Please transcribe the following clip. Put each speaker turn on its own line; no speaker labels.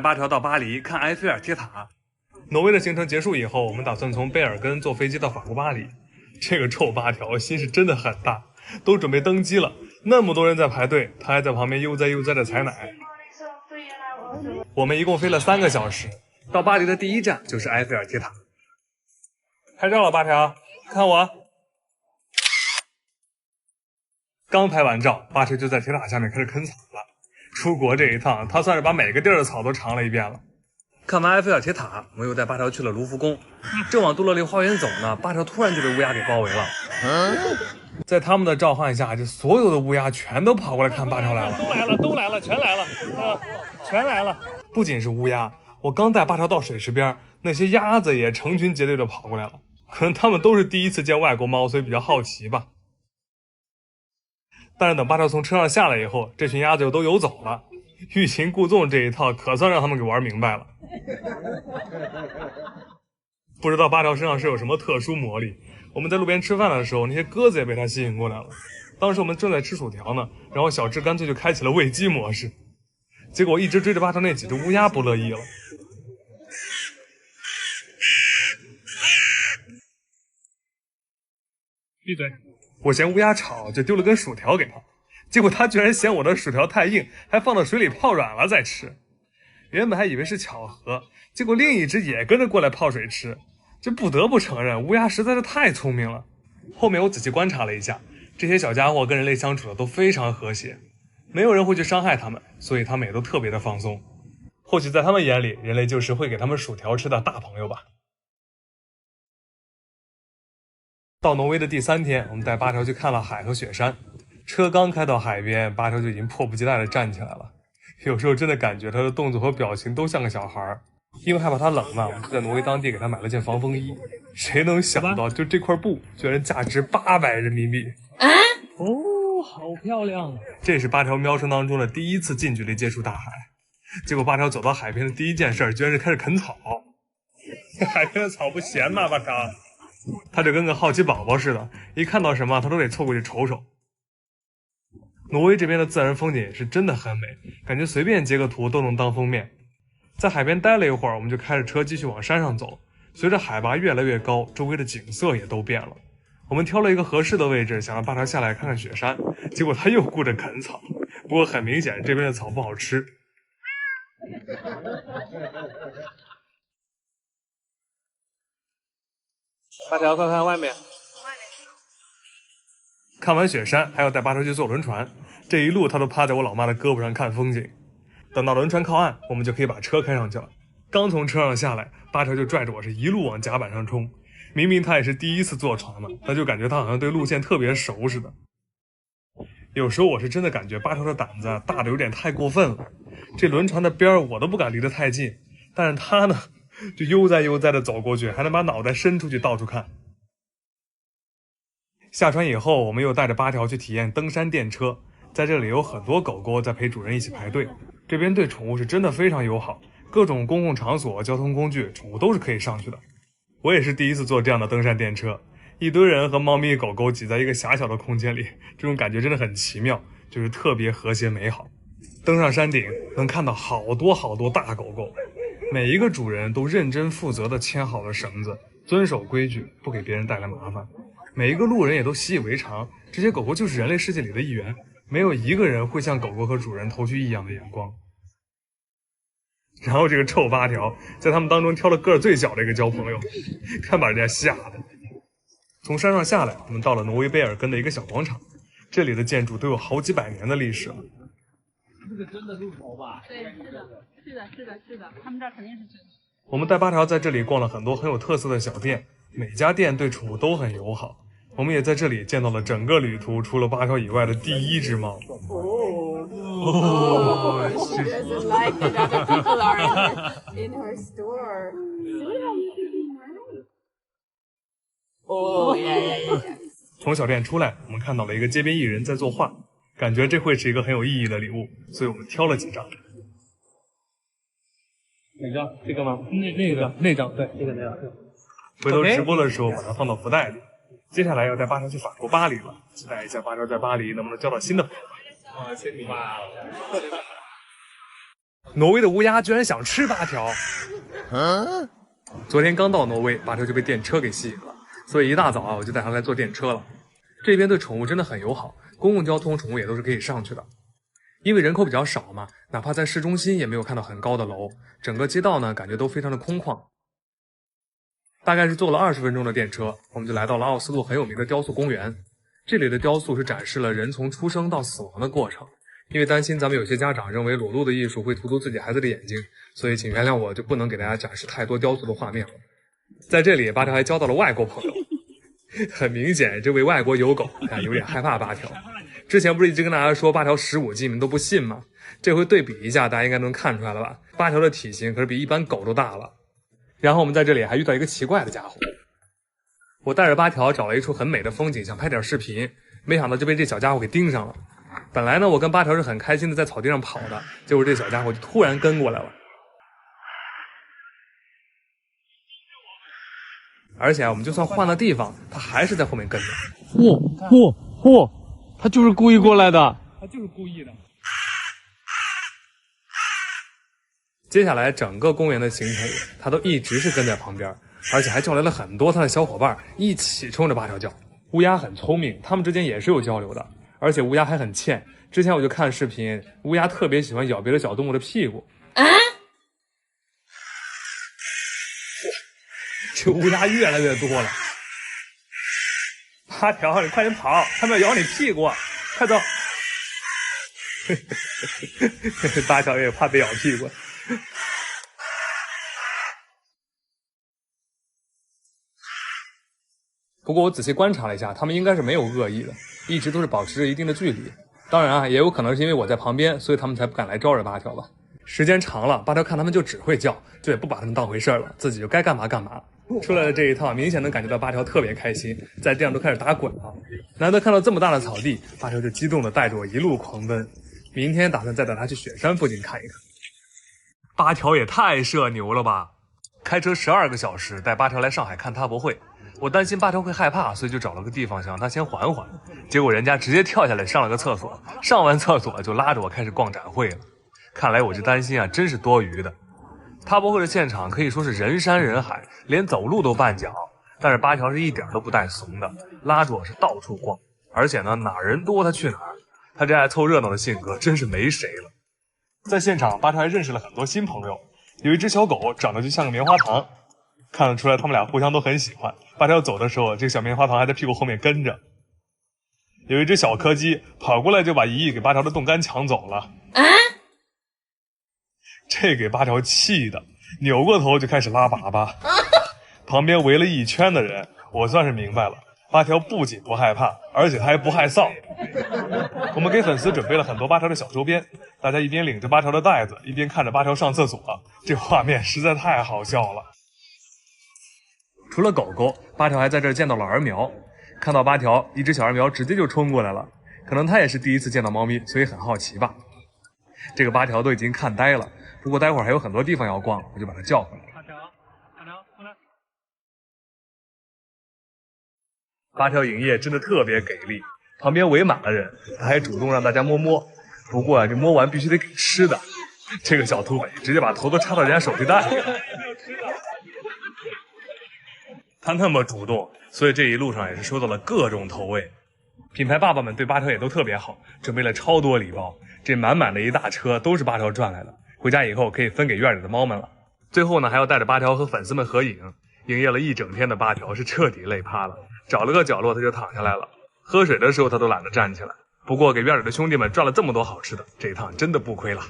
八条到巴黎看埃菲尔铁塔。挪威的行程结束以后，我们打算从贝尔根坐飞机到法国巴黎。这个臭八条心是真的很大，都准备登机了，那么多人在排队，他还在旁边悠哉悠哉的采奶。我们一共飞了3个小时，到巴黎的第一站就是埃菲尔铁塔。拍照了，八条，看我。刚拍完照，八条就在铁塔下面开始啃草了。出国这一趟，他算是把每个地儿的草都尝了一遍了。看完埃菲尔铁塔，我们又带八条去了卢浮宫。正往杜乐丽花园走呢，八条突然就被乌鸦给包围了。在他们的召唤下，这所有的乌鸦全都跑过来看八条来了。都来了，全来了，全来了。不仅是乌鸦，我刚带八条到水池边，那些鸭子也成群结队的跑过来了。可能他们都是第一次见外国猫，所以比较好奇吧。但是等八条从车上下来以后，这群鸭子又都游走了。欲擒故纵这一套可算让他们给玩明白了。不知道八条身上是有什么特殊魔力。我们在路边吃饭的时候，那些鸽子也被他吸引过来了。当时我们正在吃薯条呢，然后小智干脆就开启了喂鸡模式。结果一直追着八条那几只乌鸦不乐意了。闭嘴！我嫌乌鸦吵，就丢了根薯条给他，结果他居然嫌我的薯条太硬，还放到水里泡软了再吃。原本还以为是巧合，结果另一只也跟着过来泡水吃。这不得不承认，乌鸦实在是太聪明了。后面我仔细观察了一下，这些小家伙跟人类相处的都非常和谐，没有人会去伤害他们，所以他们也都特别的放松。或许在他们眼里，人类就是会给他们薯条吃的大朋友吧。到挪威的第3天，我们带八条去看了海和雪山。车刚开到海边，八条就已经迫不及待地站起来了。有时候真的感觉他的动作和表情都像个小孩。因为害怕他冷嘛，我们就在挪威当地给他买了件防风衣。谁能想到，就这块布居然价值800人民币！
哦，好漂亮！
这是八条喵生当中的第一次近距离接触大海。结果八条走到海边的第一件事，居然是开始啃草。海边的草不咸吗？八条，他就跟个好奇宝宝似的，一看到什么他都得凑过去瞅瞅。挪威这边的自然风景是真的很美，感觉随便截个图都能当封面。在海边待了一会儿，我们就开着车继续往山上走。随着海拔越来越高，周围的景色也都变了。我们挑了一个合适的位置，想让八条下来看看雪山，结果他又顾着啃草。不过很明显，这边的草不好吃。八条，快看外面！看完雪山，还要带八条去坐轮船。这一路他都趴在我老妈的胳膊上看风景。等到轮船靠岸，我们就可以把车开上去了。刚从车上下来，八条就拽着我是一路往甲板上冲。明明他也是第一次坐船嘛，但就感觉他好像对路线特别熟似的。有时候我是真的感觉八条的胆子大的有点太过分了。这轮船的边我都不敢离得太近，但是他呢，就悠哉悠哉的走过去，还能把脑袋伸出去到处看。下船以后，我们又带着八条去体验登山电车。在这里有很多狗狗在陪主人一起排队，这边对宠物是真的非常友好，各种公共场所、交通工具，宠物都是可以上去的。我也是第一次坐这样的登山电车，一堆人和猫咪狗狗挤在一个狭小的空间里，这种感觉真的很奇妙，就是特别和谐美好。登上山顶能看到好多好多大狗狗，每一个主人都认真负责地牵好了绳子，遵守规矩，不给别人带来麻烦。每一个路人也都习以为常，这些狗狗就是人类世界里的一员，没有一个人会向狗狗和主人投去异样的眼光。然后这个臭八条在他们当中挑了个儿最小的一个交朋友，看把人家吓的。从山上下来，我们到了挪威贝尔根的一个小广场，这里的建筑都有好几百年的历史了。
这个真的路口吧？
对，是的，他们这儿肯定是真的。
我们带八条在这里逛了很多很有特色的小店，每家店对宠物都很友好。我们也在这里见到了整个旅途除了八条以外的第一只猫。
She doesn't like that other people are in her store. Oh, yeah.
从小店出来，我们看到了一个街边艺人在作画，感觉这会是一个很有意义的礼物，所以我们挑了几张。
哪张？这个吗？那张，对，那个。
回头直播的时候把它放到福袋里。接下来要带八条去法国巴黎了，期待一下八条在巴黎能不能交到新的朋友。
谢谢你吧。
挪威的乌鸦居然想吃八条。昨天刚到挪威，八条就被电车给吸引了，所以一大早啊，我就带它来坐电车了。这边对宠物真的很友好，公共交通宠物也都是可以上去的。因为人口比较少嘛，哪怕在市中心也没有看到很高的楼，整个街道呢感觉都非常的空旷。大概是坐了20分钟的电车，我们就来到了奥斯陆很有名的雕塑公园。这里的雕塑是展示了人从出生到死亡的过程。因为担心咱们有些家长认为裸露的艺术会荼毒自己孩子的眼睛，所以请原谅我就不能给大家展示太多雕塑的画面了。在这里，八条还交到了外国朋友。很明显，这位外国友狗有点害怕八条。之前不是一直跟大家说八条15斤，你们都不信吗？这回对比一下，大家应该能看出来了吧？八条的体型可是比一般狗都大了。然后我们在这里还遇到一个奇怪的家伙。我带着八条找了一处很美的风景，想拍点视频，没想到就被这小家伙给盯上了。本来呢，我跟八条是很开心的在草地上跑的，结果这小家伙就突然跟过来了。而且我们就算换了地方，他还是在后面跟着。
他就是故意过来的，
他就是故意的。接下来整个公园的行程里，他都一直是跟在旁边，而且还叫来了很多他的小伙伴，一起冲着八条叫。乌鸦很聪明，他们之间也是有交流的。而且乌鸦还很欠，之前我就看视频，乌鸦特别喜欢咬别的小动物的屁股。这乌鸦越来越多了。八条，你快点跑，他们要咬你屁股，快走！八条也怕被咬屁股。不过我仔细观察了一下，他们应该是没有恶意的，一直都是保持着一定的距离。当然啊，也有可能是因为我在旁边，所以他们才不敢来招惹八条吧。时间长了，八条看他们就只会叫，就也不把他们当回事了，自己就该干嘛干嘛。出来的这一套，明显能感觉到八条特别开心，在地上都开始打滚了。难得看到这么大的草地，八条就激动地带着我一路狂奔。明天打算再带他去雪山附近看一看。八条也太社牛了吧！开车12个小时带八条来上海看踏博会。我担心八条会害怕，所以就找了个地方想让他先缓缓。结果人家直接跳下来上了个厕所，上完厕所就拉着我开始逛展会了。看来我这担心啊，真是多余的。踏博会的现场可以说是人山人海，连走路都绊脚。但是八条是一点都不带怂的，拉着我是到处逛，而且呢，哪人多他去哪儿。他这爱凑热闹的性格真是没谁了。在现场，八条还认识了很多新朋友，有一只小狗长得就像个棉花糖。看得出来他们俩互相都很喜欢。八条走的时候，这个小棉花糖还在屁股后面跟着。有一只小柯基跑过来就把一亿给八条的冻干抢走了。这给八条气的，扭过头就开始拉粑粑。旁边围了一圈的人，我算是明白了，八条不仅不害怕，而且他还不害臊。我们给粉丝准备了很多八条的小周边，大家一边领着八条的袋子，一边看着八条上厕所，这画面实在太好笑了。除了狗狗，八条还在这儿见到了儿苗。看到八条，一只小儿苗直接就冲过来了，可能他也是第一次见到猫咪，所以很好奇吧。这个八条都已经看呆了，不过待会儿还有很多地方要逛，我就把它叫回来。八条过来。八条营业真的特别给力，旁边围满了人，他还主动让大家摸摸。不过啊，这摸完必须得给吃的。这个小土匪直接把头都插到人家手提袋里了。他那么主动，所以这一路上也是收到了各种投喂。品牌爸爸们对八条也都特别好，准备了超多礼包，这满满的一大车都是八条赚来的，回家以后可以分给院里的猫们了。最后呢，还要带着八条和粉丝们合影。营业了一整天的八条是彻底累趴了，找了个角落他就躺下来了，喝水的时候他都懒得站起来。不过给院里的兄弟们赚了这么多好吃的，这一趟真的不亏了。